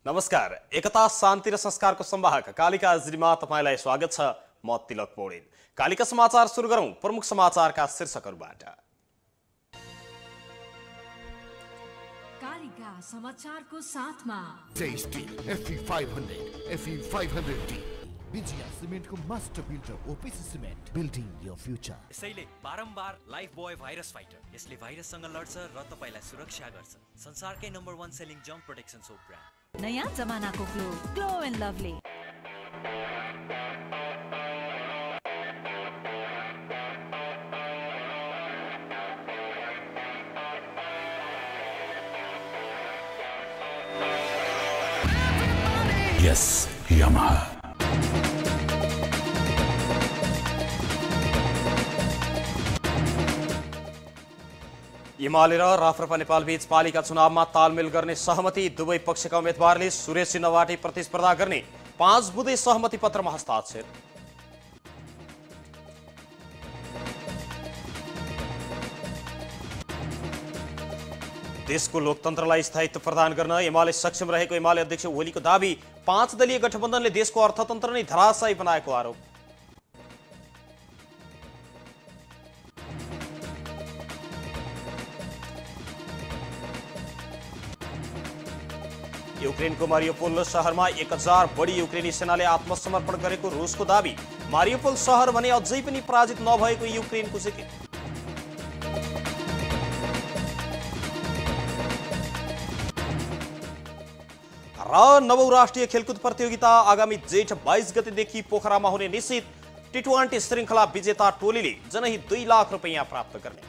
नमस्कार। एकता शान्ति र संस्कारको संवाहक कालिका एचडीमा तपाईलाई स्वागत छ। म तिलक पौडेल। कालिका समाचार सुरु गरौं प्रमुख समाचारका शीर्षकहरूबाट। कालिका समाचारको साथमा टेस्टी FE500 FE500D विजया सिमेन्टको master builder OPC cement building your future. यसैले बारम्बार लाइफ बोय भाइरस फाइटर, यसले भाइरससँग लड्छ र तपाईलाई सुरक्षा गर्छ। संसारकै नम्बर 1 सेलिङ जम्प प्रोटेक्सन सोप ब्रान्ड। नयाँ जमानाको glow and lovely. Yes Yamaha. एमाले र राप्रपा नेपाल बीच पालिका चुनावमा तालमेल गर्ने सहमति। दुवै पक्षका उम्मेदवारले सुरेश चिन्हबाटै प्रतिस्पर्धा गर्ने 5 बुँदे सहमति पत्रमा हस्ताक्षर। देशको लोकतन्त्रलाई स्थायित्व प्रदान गर्न एमाले सक्षम रहेको एमाले अध्यक्ष ओलीको दाबी। 5 दलीय गठबन्धनले देशको अर्थतन्त्र नै धराशायी बनाएको आरोप। युक्रेनको मारियोपोल शहरमा 1000 बढी युक्रेनी सेनाले आत्मसमर्पण गरेको रुसको दाबी। मारियोपोल शहर भने अझै पनि पराजित नभएको युक्रेनको जिकिर। र नवौं राष्ट्रिय खेलकुद प्रतियोगिता आगामी जेठ 22 गतेदेखि पोखरामा हुने निश्चित। टी20 श्रृङ्खला विजेता टोलीले जनहित 2 लाख रुपैयाँ प्राप्त गर्ने।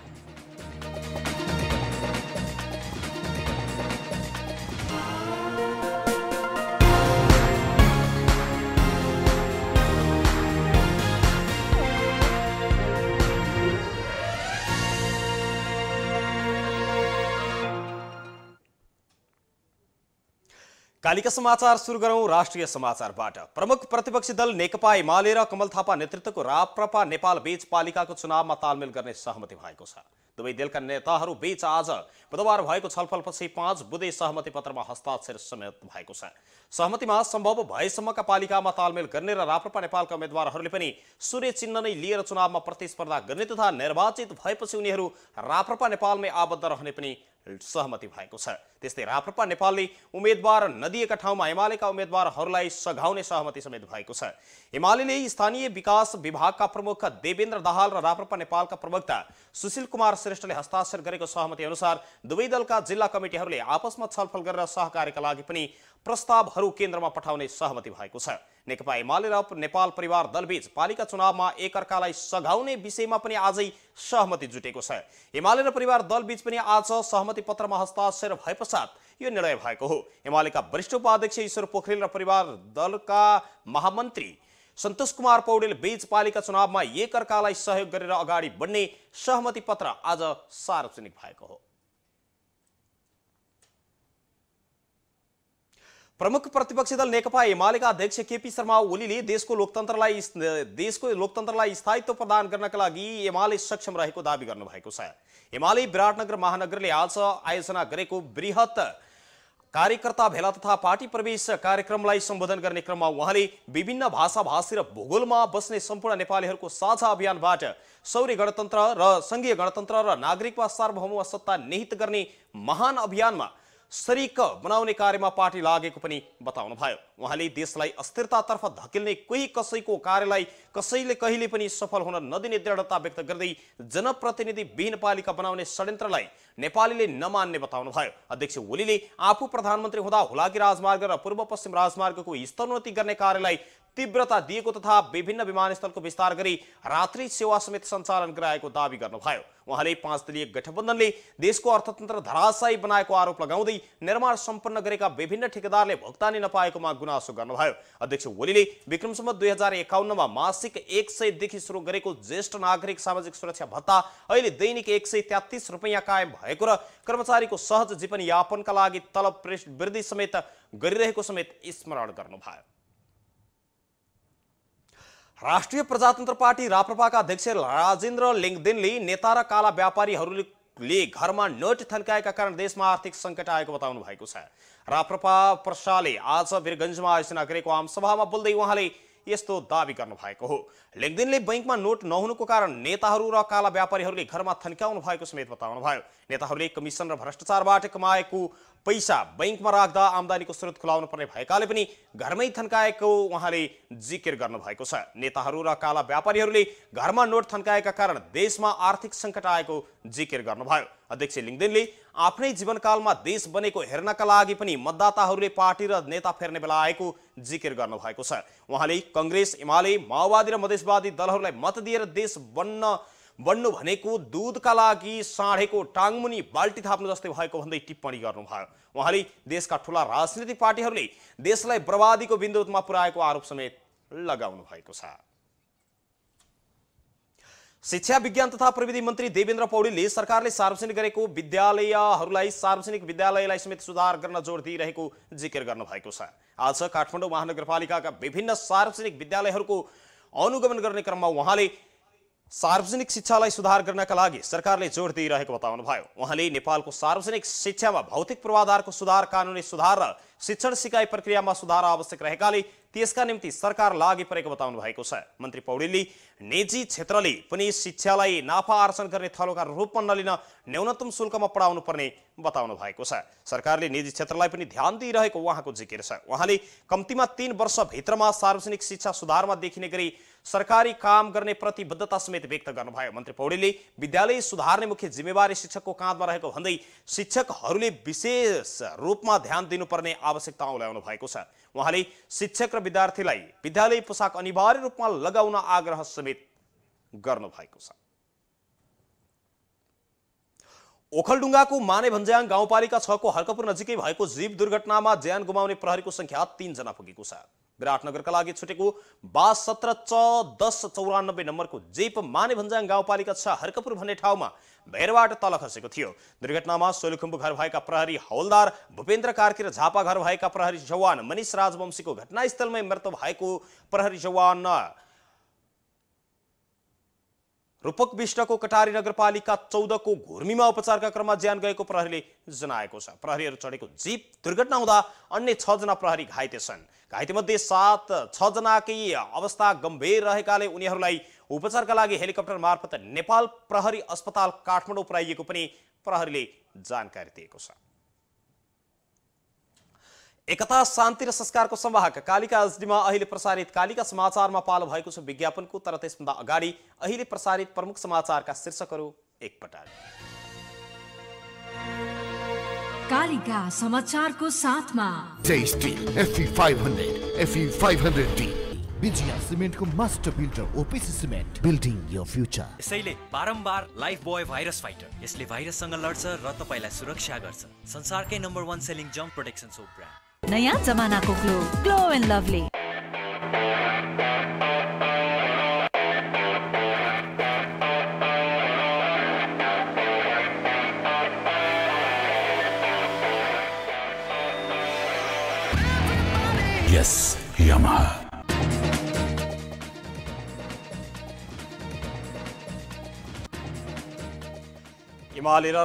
कालिका समाचार सुरु गरौं राष्ट्रिय समाचारबाट। प्रमुख प्रतिपक्षी दल नेकपा एमाले र कमल थापा नेतृत्वको राप्रपा नेपाल बीच पालिकाको चुनावमा तालमेल गर्ने सहमति भएको छ। दुवै दलका नेताहरू बीच आज बुधबार भएको छलफलपछि 5 बुँदे सहमति पत्रमा हस्ताक्षर समेत भएको छ। सहमतिमा सम्भव भएसम्मका पालिकामा तालमेल गर्ने र राप्रपा नेपालका उम्मेदवारहरूले पनि सूर्य चिन्ह नै लिएर चुनावमा प्रतिस्पर्धा गर्ने तथा निर्वाचित भएपछि उनीहरू राप्रपा नेपालमै आबद्ध रहने पनि सहमति भएको छ। त्यस्तै राप्रपा नेपालले उम्मेदवार नदिएका ठाउँमा एमालेका उम्मेदवारहरूलाई सघाउने सहमति समेत भएको छ। एमालेले स्थानीय विकास विभागका प्रमुख देवेन्द्र दाहाल र राप्रपा नेपालका प्रवक्ता सुशील कुमार श्रेष्ठले हस्ताक्षर गरेको सहमति अनुसार दुवै दलका जिल्ला कमिटीहरूले आपसमा छलफल गरेर सहकार्यका लागि पनि प्रस्तावहरू केन्द्रमा पठाउने सहमति भएको छ। नेकपा एमाले र नेपाल परिवार दलबीच पालिका चुनावमा एकअर्कालाई सघाउने विषयमा पनि आजै सहमति जुटेको छ। एमाले र परिवार दलबीच पनि आज सहमति पत्रमा हस्ताक्षर भए पश्चात यो निर्णय भएको हो। एमालेका वरिष्ठ उपाध्यक्ष ईश्वर पोखरेल र परिवार दलका महामन्त्री सन्तोष कुमार पौडेल बीच पालिका चुनावमा एकअर्कालाई सहयोग गरेर अगाडि बढ्ने सहमति पत्र आज सार्वजनिक भएको हो। प्रमुख प्रतिपक्षी दल नेकपा एमालेका अध्यक्ष केपी शर्मा ओलीले देशको लोकतन्त्रलाई स्थायित्व प्रदान गर्नका लागि एमाले सक्षम रहेको दाबी गर्नुभएको छ। एमाले विराटनगर महानगरले आज आयोजना गरेको बृहत कार्यकर्ता भेला तथा पार्टी प्रवेश कार्यक्रमलाई सम्बोधन गर्ने क्रममा उहाँले विभिन्न भाषा भाषी र भूगोलमा बस्ने सम्पूर्ण नेपालीहरूको साझा अभियानबाट सौर्य गणतन्त्र र संघीय गणतन्त्र र नागरिकता सार्वभौम सत्ता निहित गर्ने महान अभियानमा शरीक बनाउने कार्यमा पार्टी लागेको पनि बताउनु भयो। उहाँले देशलाई अस्थिरतातर्फ धकेल्ने कोही कसैको कार्यलाई कसैले कहिले पनि सफल हुन नदिने दृढता व्यक्त गर्दै जनप्रतिनिधि विहीन पालिका बनाउने षड्यन्त्रलाई नेपालीले नमान्ने बताउनु भयो। अध्यक्ष ओलीले आफू प्रधानमन्त्री हुँदा हुलाकी राजमार्ग र पूर्व पश्चिम राजमार्गको स्तरोन्नति गर्ने कार्यलाई तीव्रता दिएको तथा विभिन्न विमानस्थलको विस्तार गरी रात्रि सेवा समेत सञ्चालन गराएको दावी गर्नुभयो। उहाँले 5 दलीय गठबन्धनले देशको अर्थतन्त्र धराशायी बनाएको आरोप लगाउँदै निर्माण सम्पन्न गरेका विभिन्न ठेकेदारले भुक्तानी नपाएकोमा गुनासो गर्नुभयो। अध्यक्ष ओलीले विक्रम सम्वत 2051 मा मासिक 100 देखि सुरु गरेको ज्येष्ठ नागरिक सामाजिक सुरक्षा भत्ता अहिले दैनिक 133 रुपैयाँ कायम भएको र कर्मचारीको सहज जीवन यापनका लागि तलब वृद्धि समेत गरिरहेको समेत स्मरण गर्नुभयो। राष्ट्रिय प्रजातन्त्र पार्टी राप्रपाका अध्यक्ष राजेन्द्र लिङ्गदेनले नेता र काला व्यापारीहरूले ले घरमा नोट थन्काएका कारण देशमा आर्थिक सङ्कट आएको बताउनु भएको छ। राप्रपा प्रसाले आज वीरगञ्जमा आयोजना गरेको आमसभामा बोल्दै उहाँले यस्तो दाबी गर्नु भएको हो। लेनदेनले बैंकमा नोट नहुनुको कारण नेताहरू र काला व्यापारीहरूले घरमा थन्काउनु भएको समेत बताउनु भयो। नेताहरूले कमिसन र भ्रष्टाचारबाट कमाएको पैसा बैंकमा राख्दा आम्दानीको स्रोत खुलाउनु पर्ने भएकाले पनि घरमै थन्काएको उहाँले जिकिर गर्नु भएको छ। नेताहरू र काला व्यापारीहरूले घरमा नोट थन्काएका कारण देशमा आर्थिक सङ्कट आएको जिकिर गर्नुभयो। अध्यक्ष लिङदेनले आफ्नै जीवनकालमा देश बनेको हेर्नका लागि पनि मतदाताहरूले पार्टी र नेता फेर्ने बेला आएको जिकिर गर्नुभएको छ। उहाँले कांग्रेस, एमाले, माओवादी र मधेसवादी दलहरूलाई मत दिएर देश बन्नु भनेको दूधका लागि साँढेको टाङमुनि बाल्टी थाप्नु जस्तै भएको भन्दै टिप्पणी गर्नुभयो। उहाँले देशका ठूला राजनीतिक पार्टीहरूले देशलाई बर्बादीको बिन्दुमा पुर्याएको आरोप समेत लगाउनु भएको छ। शिक्षा विज्ञान तथा प्रविधि मन्त्री देवेन्द्र पौडेलले सरकारले सार्वजनिक गरेको सार्वजनिक विद्यालयलाई समेत सुधार गर्न जोड दिइरहेको जिकिर गर्नु भएको छ। आज काठमाडौँ महानगरपालिकाका विभिन्न सार्वजनिक विद्यालयहरूको अनुगमन गर्ने क्रममा उहाँले सार्वजनिक शिक्षालाई सुधार गर्नका लागि सरकारले जोड दिइरहेको बताउनु भयो। उहाँले नेपालको सार्वजनिक शिक्षामा भौतिक पूर्वाधारको सुधार, कानुनी सुधार र शिक्षण सिकाइ प्रक्रियामा सुधार आवश्यक रहेकाले त्यसका निम्ति सरकार लागि परेको बताउनु भएको छ। मन्त्री पौडेलले निजी क्षेत्रले पनि शिक्षालाई नाफा आर्जन गर्ने थलोका रूपमा नलिन न्यूनतम शुल्कमा पढाउनु पर्ने बताउनु भएको छ। सरकारले निजी क्षेत्रलाई पनि ध्यान दिइरहेको उहाँको जिकिर छ। उहाँले कम्तीमा 3 वर्षभित्रमा सार्वजनिक शिक्षा सुधारमा देखिने गरी सरकारी काम गर्ने प्रतिबद्धता समेत व्यक्त गर्नुभयो। मन्त्री पौडेलले विद्यालय सुधार्ने मुख्य जिम्मेवारी शिक्षकको काँधमा रहेको भन्दै शिक्षकहरूले विशेष रूपमा ध्यान दिनुपर्ने आवश्यकता औल्याउनु भएको छ। उहाँले शिक्षक र विद्यार्थीलाई विद्यालय पोसाक अनिवार्य रूपमा लगाउन आग्रह समेत गर्नु भएको छ। ओखलढुङ्गाको मानेभन्ज्याङ गाउँपालिका 6 को हर्कपुर नजिकै भएको जीव दुर्घटनामा ज्यान गुमाउने प्रहरीको संख्या 3 जना पुगेको छ। विराटनगरका लागि छुटेको 17 नम्बरको जीप मानेभन्ज्याङ गाउँपालिका 6 हर्कपुर भन्ने ठाउँमा भैरबाट तल खसेको थियो। दुर्घटनामा सोलुखुम्बु घर भएका प्रहरी हौलदार भूपेन्द्र कार्की र झापा घर भएका प्रहरी जवान मनिष राजवंशीको घटनास्थलमै मृत्यु भएको प्रहरी जवान रूपक विष्टको कटारी नगरपालिका 14 को घुर्मीमा उपचारका क्रममा ज्यान गएको प्रहरीले जनाएको छ। प्रहरीहरू चढेको जीप दुर्घटना हुँदा अन्य 6 जना प्रहरी घाइते छन्। घाइतेमध्ये 6 जनाकै अवस्था गम्भीर रहेकाले उनीहरूलाई उपचारका लागि हेलिकप्टर मार्फत नेपाल प्रहरी अस्पताल काठमाडौँ पुर्याइएको पनि प्रहरीले जानकारी दिएको छ। एकता, शान्ति र संस्कारको संवाहक कालिका एचडीमा अहिले प्रसारित कालिका समाचारमा पालो भएको छ विज्ञापनको। तर त्यसभन्दा अगाडि अहिले प्रसारित प्रमुख समाचारका शीर्षकहरू एकपटक। कालिका समाचारको साथमा टेस्टी FE500 FE500D विजया सिमेन्टको master builder OPC cement, building your future. यसैले बारम्बार लाइफ बोय भाइरस फाइटर, यसले भाइरससँग लड्छ र तपाईलाई सुरक्षा गर्छ। संसारकै नम्बर 1 सेलिङ जम्प प्रोटेक्सन सोप ब्रान्ड। नयाँ जमानाको glow and lovely. Yes, Yamaha. एमाले र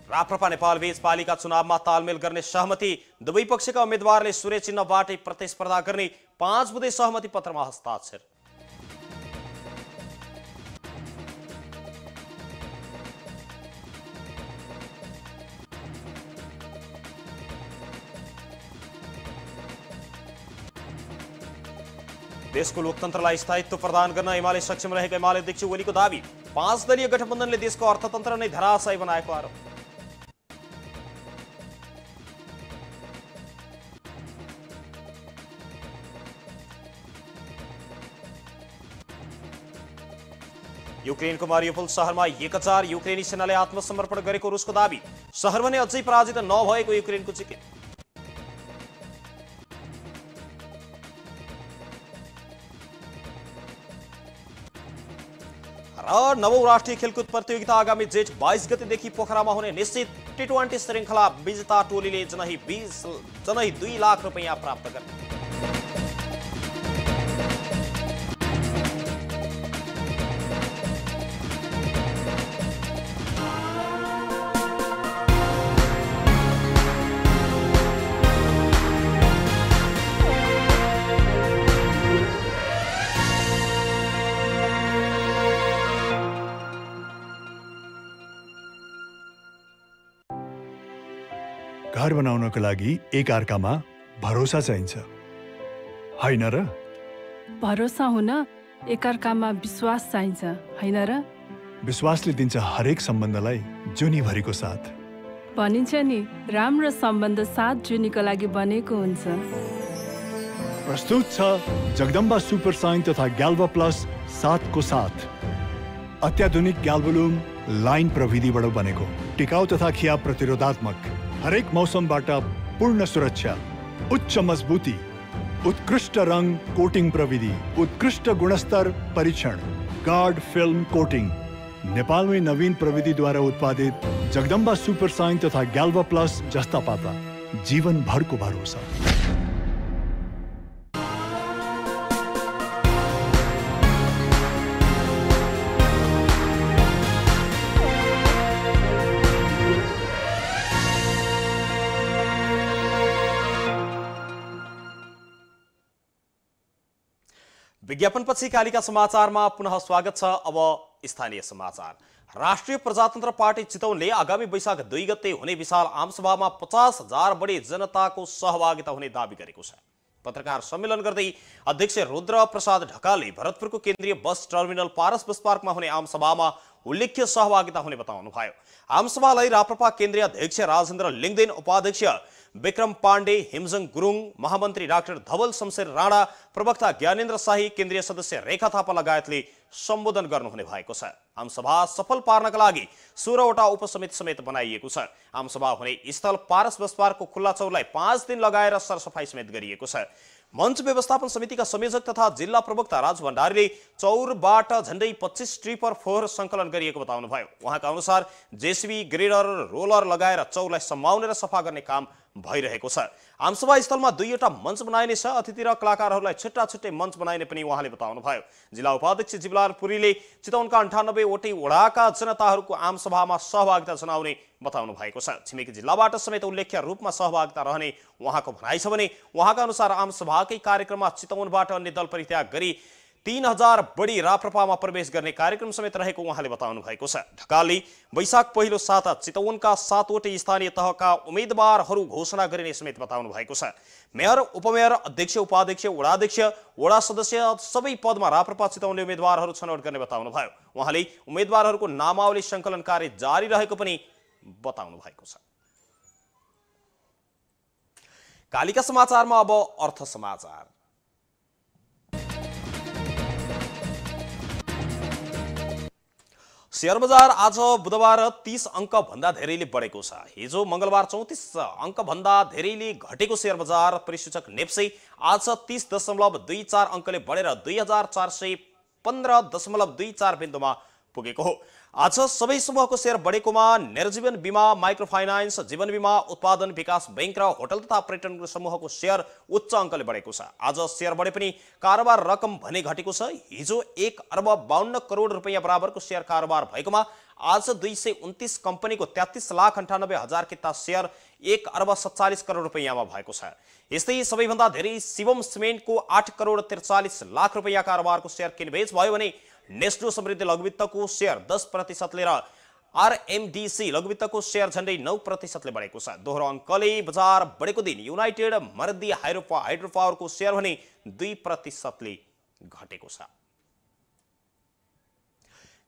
राप्रपा नेपाल बीच पालिका चुनावमा तालमेल गर्ने सहमति। दुवै पक्षका उम्मेदवारले सूर्य चिन्हबाटै प्रतिस्पर्धा गर्ने 5 बुँदे सहमति पत्रमा हस्ताक्षर। देशको लोकतन्त्रलाई स्थायित्व प्रदान गर्न एमाले सक्षम रहेको एमाले अध्यक्ष ओलीको दाबी। 5 दलीय गठबन्धनले देशको अर्थतन्त्र नै धराशायी बनाएको आरोप। युक्रेनको मारियोपोल शहरमा 1000 युक्रेनी सेनाले आत्मसमर्पण गरेको रुसको दाबी। शहर भने अझै पराजित नभएको युक्रेनको जिकिर। र नवौं राष्ट्रिय खेलकुद प्रतियोगिता आगामी जेठ 22 गतेदेखि पोखरामा हुने निश्चित T20 श्रृङ्खला विजेता टोलीले जनही 2 लाख रुपैयाँ प्राप्त गर्ने। घर बनाउनको लागि एक अर्कामा भरोसा चाहिन्छ, हैन र? भरोसा हुन एकअर्कामा विश्वास चाहिन्छ, हैन र? विश्वासले दिन्छ हरेक सम्बन्धलाई जुनीभरिको साथ। भनिन्छ नि, राम्रो सम्बन्ध 7 जुनीको लागि बनेको हुन्छ। प्रस्तुत छ जगदम्बा सुपर साइन तथा ग्याल्भा प्लस 7 को साथ। अत्याधुनिक ग्याल्भोलुम लाइन प्रविधिबाट बनेको, टिकाउ तथा खिया प्रतिरोधात्मक, हरेक मौसमबाट पूर्ण सुरक्षा, उच्च मजबुती, उत्कृष्ट रङ कोटिङ प्रविधि, उत्कृष्ट गुणस्तर परीक्षण, गार्ड फिल्म कोटिङ, नेपालमै नवीन प्रविधिद्वारा उत्पादित जगदम्बा सुपर साइन तथा ग्याल्भा प्लस जस्ता पाता जीवनभरको भरोसा। विज्ञापनपछि कालिका समाचारमा पुनः स्वागत छ। अब स्थानीय समाचार। राष्ट्रिय प्रजातन्त्र पार्टी चितवनले आगामी वैशाख 2 गते हुने विशाल आमसभामा 50,000 बढी जनताको सहभागिता हुने दावी गरेको छ। पत्रकार सम्मेलन गर्दै अध्यक्ष रुद्र प्रसाद ढकालले भरतपुरको केन्द्रीय बस टर्मिनल पारस बस पार्कमा हुने आमसभामा उल्लेख्य सहभागिता हुने बताउनुभयो। आमसभालाई राप्रपा केन्द्रीय अध्यक्ष राजेन्द्र लिङदेन, उपाध्यक्ष विक्रम पाण्डे, हिमजङ गुरुङ, महामन्त्री डाक्टर धवल शमशेर राणा, प्रवक्ता ज्ञानेन्द्र शाही, केन्द्रीय सदस्य रेखा थापा लगायतले सम्बोधन गर्नुहुने भएको छ। आमसभा सफल पार्नका लागि 16 वटा उपसमिति समेत बनाइएको छ। आमसभा हुने स्थल पारस बस पार्कको खुल्ला चौरलाई 5 दिन लगाएर सरसफाई समेत गरिएको छ। मञ्च व्यवस्थापन समितिका संयोजक तथा जिल्ला प्रवक्ता राज भण्डारीले चौरबाट झण्डै 25 स्ट्रिपर फोहोर सङ्कलन गरिएको बताउनुभयो। उहाँका अनुसार जेसीबी, ग्रेडर, रोलर लगाएर चौरलाई सम्माउने र सफा गर्ने काम भइरहेको छ। आमसभा स्थलमा 2वटा मञ्च बनाइनेछ। अतिथि र कलाकारहरूलाई छुट्टा छुट्टै मञ्च बनाइने पनि उहाँले बताउनुभयो। जिल्ला उपाध्यक्ष जीवलाल पुरीले चितवनका 98 वटै वडाका जनताहरूको आमसभामा सहभागिता जनाउने बताउनु भएको छ। छिमेकी जिल्लाबाट समेत उल्लेख्य रूपमा सहभागिता रहने उहाँको भनाइ छ भने उहाँका अनुसार आमसभाकै कार्यक्रममा चितवनबाट अन्य दल परित्याग गरी 3000 बढी राप्रपामा प्रवेश गर्ने कार्यक्रम समेत रहेको उहाँले बताउनु भएको छ। ढकालले वैशाख पहिलो साता चितवनका 7 वटै स्थानीय तहका उम्मेदवारहरू घोषणा गरिने समेत बताउनु भएको छ। मेयर, उपमेयर, अध्यक्ष, उपाध्यक्ष, वडाध्यक्ष, वडा सदस्य सबै पदमा राप्रपा चितवनले उम्मेदवारहरू छनौट गर्ने बताउनुभयो। उहाँले उम्मेदवारहरूको नामावली सङ्कलन कार्य जारी रहेको पनि बताउनु भएको छ। कालिका समाचारमा अब अर्थ समाचार। शेयर बजार आज बुधबार 30 अङ्क भन्दा धेरैले बढेको छ। हिजो मंगलबार 34 अङ्क भन्दा धेरैले घटेको शेयर बजार परिसूचक नेप्से आज 30.24 अङ्कले बढेर 2415.24 बिन्दुमा पुगेको हो। आज सबै समूहको शेयर बढेकोमा निर्जीवन बीमा, माइक्रोफाइनान्स, जीवन बीमा, उत्पादन विकास बैंक र होटल तथा पर्यटन समूहको शेयर उच्च अङ्कले बढेको छ। आज शेयर बढे पनि कारोबार रकम भने घटेको छ। हिजो 1 अर्ब 52 करोड रुपैयाँ बराबरको शेयर कारोबार भएकोमा आज 229 कम्पनीको 33,98,000 किता शेयर 1 अर्ब 47 करोड रुपैयाँमा भएको छ। यस्तै सबैभन्दा धेरै शिवम सिमेन्टको 8 करोड 43 लाख रुपैयाँ कारोबारको शेयर किनबेच भयो भने नेस्टो समृद्धि लघुवित्तको शेयर 10% र आरएमडीसी लघुवित्तको शेयर झण्डै 9% बढेको छ। दोहोरो अङ्कले बजार बढेको दिन युनाइटेड मर्दी हाइड्रोपावरको शेयर भने 2% घटेको छ।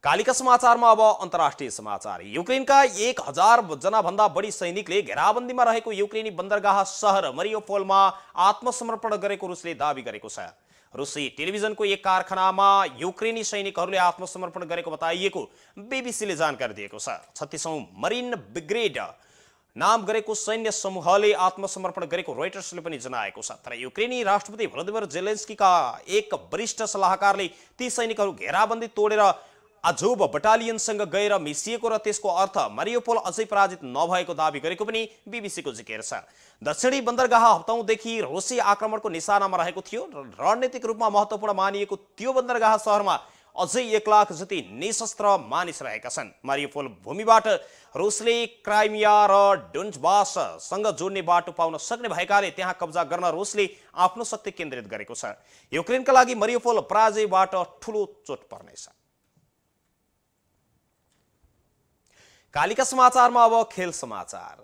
कालिका समाचारमा अब अन्तर्राष्ट्रिय समाचार। युक्रेनका 1000 जना भन्दा बढी सैनिकले घेराबन्दीमा रहेको युक्रेनी बन्दरगाह सहर मरियोपोलमा आत्मसमर्पण गरेको रुसले दावी गरेको छ। रुसी टेलिभिजनको एक कारखानामा युक्रेनी सैनिकहरूले आत्मसमर्पण गरेको बताइएको बीबीसीले जानकारी दिएको छ। 36औं मरिन ब्रिगेड नाम गरेको सैन्य समूहले आत्मसमर्पण गरेको रोइटर्सले पनि जनाएको छ। तर युक्रेनी राष्ट्रपति भ्लादिमिर जेलेन्स्कीका एक वरिष्ठ सल्लाहकारले ती सैनिकहरू घेराबन्दी तोडेर आजोब बटालियनसँग गएर मिसिएको र त्यसको अर्थ मरियोपोल अझै पराजित नभएको दावी गरेको पनि बीबीसीको जिकिर छ। दक्षिणी बन्दरगाह हप्तौंदेखि रुसी आक्रमणको निशानामा रहेको थियो। रणनीतिक रूपमा महत्त्वपूर्ण मानिएको त्यो बन्दरगाह सहरमा अझै 1 लाख जति निशस्त्र मानिस रहेका छन्। मरियोपोल भूमिबाट रुसले क्राइमिया र डोन्बाससँग जोड्ने बाटो पाउन सक्ने भएकाले त्यहाँ कब्जा गर्न रुसले आफ्नो शक्ति केन्द्रित गरेको छ। युक्रेनका लागि मरियोपोल पराजयबाट ठूलो चोट पर्नेछ। कालिका समाचारमा अब खेल समाचार।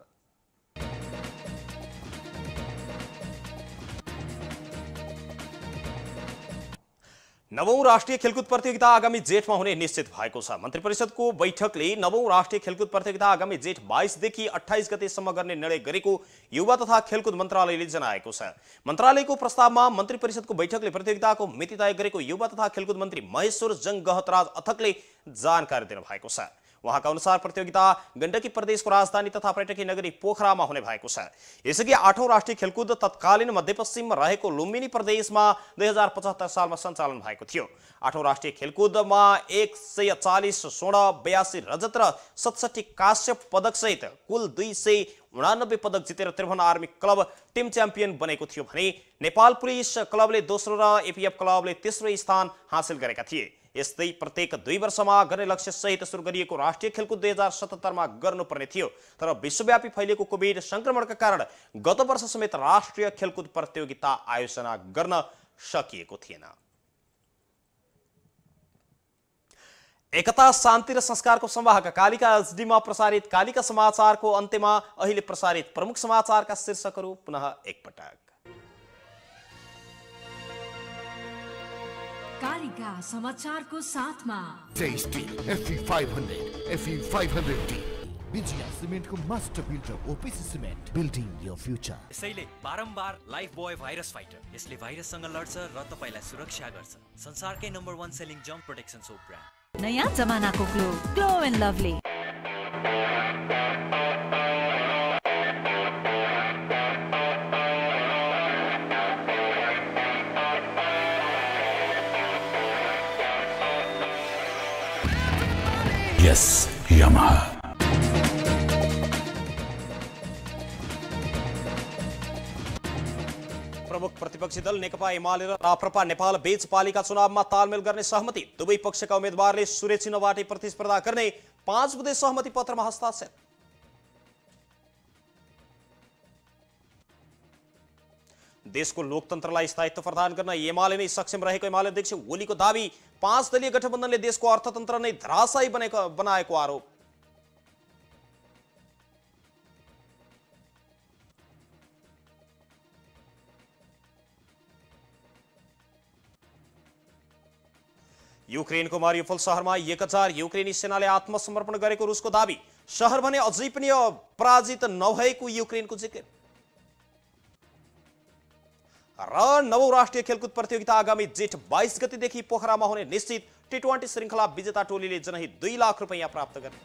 नवौं राष्ट्रिय खेलकुद प्रतियोगिता आगामी जेठमा हुने निश्चित भएको छ। मन्त्री परिषदको बैठकले नवौं राष्ट्रिय खेलकुद प्रतियोगिता आगामी जेठ 22 देखि 28 गतेसम्म गर्ने निर्णय गरेको युवा तथा खेलकुद मन्त्रालयले जनाएको छ। मन्त्रालयको प्रस्तावमा मन्त्री परिषदको बैठकले प्रतियोगिताको मिति तय गरेको युवा तथा खेलकुद मन्त्री महेश्वर जंगहतराज अथकले जानकारी दिनुभएको छ। उहाँका अनुसार प्रतियोगिता गण्डकी प्रदेशको राजधानी तथा पर्यटकीय नगरी पोखरामा हुने भएको छ। यसअघि 8औं राष्ट्रिय खेलकुद तत्कालीन मध्यपश्चिममा रहेको लुम्बिनी प्रदेशमा 2075 सालमा सञ्चालन भएको थियो। 8औं राष्ट्रिय खेलकुदमा 140 स्वर्ण, 82 रजत र 67 कांस्य पदक सहित कुल 289 पदक जितेर Tribhuvan army club team champion बनेको थियो भने नेपाल पुलिस क्लबले दोस्रो र एपीएफ क्लबले तेस्रो स्थान हासिल गरेका थिए। यस्तै प्रत्येक 2 वर्षमा गर्ने लक्ष्य सहित सुरु गरिएको राष्ट्रिय खेलकुद 2077 मा गर्नुपर्ने थियो, तर विश्वव्यापी फैलिएको कोभिड संक्रमणका कारण गत वर्ष समेत राष्ट्रिय खेलकुद प्रतियोगिता आयोजना गर्न सकिएको थिएन। एकता, शान्ति र संस्कारको संवाहक कालिका एचडीमा प्रसारित कालिका समाचारको अन्त्यमा अहिले प्रसारित प्रमुख समाचारका शीर्षकहरू पुनः एकपटक। कालिका समाचारको साथमा Tasty FE500, FE500D, विजया सिमेन्टको master builder OPC cement, building your future. यसैले बारम्बार लाइफ बोय भाइरस फाइटर, यसले भाइरससँग लड्छ र तपाईलाई सुरक्षा गर्छ। संसारकै नम्बर 1 सेलिङ जम्प प्रोटेक्सन सोप ब्रान्ड। नयाँ जमानाको glow and lovely. Yes, Yamaha. प्रमुख प्रतिपक्षी दल नेकपा एमाले र राप्रपा नेपाल बीच पालिका चुनावमा तालमेल गर्ने सहमति। दुवै पक्षका उम्मेदवारले सूर्य चिन्हबाटै प्रतिस्पर्धा गर्ने 5 बुँदे सहमति पत्रमा हस्ताक्षर। देशको लोकतन्त्रलाई स्थायित्व प्रदान गर्न एमाले नै सक्षम रहेको एमाले अध्यक्ष ओलीको दावी। 5 दलीय गठबन्धनले देशको अर्थतन्त्र नै धराशायी बनाएको आरोप। युक्रेनको मारियोपोल शहरमा 1000 युक्रेनी सेनाले आत्मसमर्पण गरेको रुसको दावी। शहर भने अझै पनि पराजित नभएको युक्रेनको जिकिर। र नवौं राष्ट्रिय खेलकुद प्रतियोगिता आगामी जेठ 22 गतेदेखि पोखरामा हुने निश्चित। T20 श्रृङ्खला विजेता टोलीले जनै 2 लाख रुपैयाँ प्राप्त गरे।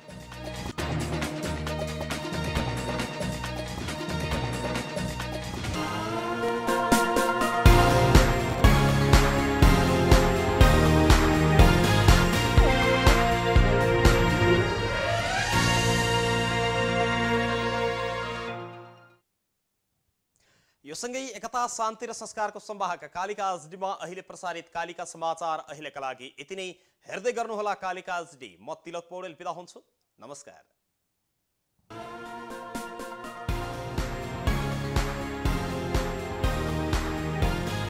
यो सँगै एकता, शान्ति र संस्कारको संवाहक कालिका एचडीमा अहिले प्रसारित कालिका समाचार अहिलेका लागि यति नै। हेर्दै गर्नुहोला कालिका एचडी। म तिलक पौडेल बिदा हुन्छु। नमस्कार।